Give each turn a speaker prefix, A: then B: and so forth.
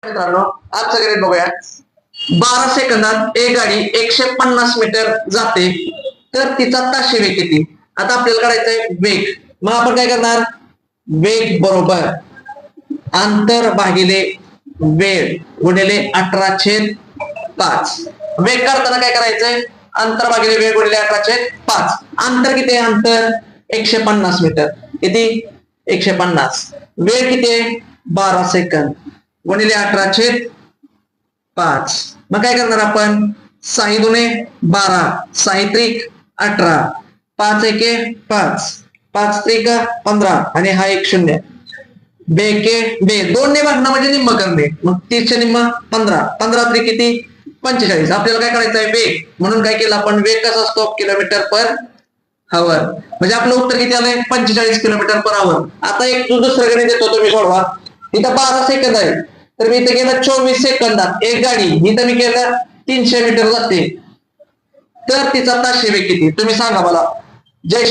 A: मित्रांनो, आजचं गणित बघूया. 12 सेकंदात एक गाडी 150 मीटर जाते, तर तिचा ताशी वेग किती? आता आपल्याला काढायचंय वेग. मग आपण काय करणार? वेग बरोबर अंतर भागिले वेळ गुणिले 18/5. वेग काढताना काय करायचंय? अंतर भागिले वेळ गुणिले 18/5. अंतर किती आहे? अंतर 150 मीटर. किती? 150. वेळ किती आहे? 12 सेकंद गुणिले 18/5. मग काय करणार आपण? 6 दुने 12, 6 त्रिक 18, 5 एके 5, 5 त्रिक 15 आणि हा एक शून्य. बेके बे 2 ने भागणं म्हणजे निम्म करणे. मग 30 निम्म 15, 15 त्रिक किती? 45. आपल्याला काय करायचं आहे? वेग. म्हणून काय केलं आपण? वेग कसा असतो? किलोमीटर पर हवर. म्हणजे आपलं उत्तर किती आलंय? 45 किलोमीटर पर हवर. आता एक दुसरं गणित देतो, तुम्ही सोडवा. इथं 12 सेकंद आहे, तर मी इथं केलं 24 सेकंदात एक गाडी. इथं मी केलं 300 मीटर जाते, तर तिचा ताशी वेग किती? तुम्ही सांगा मला. जय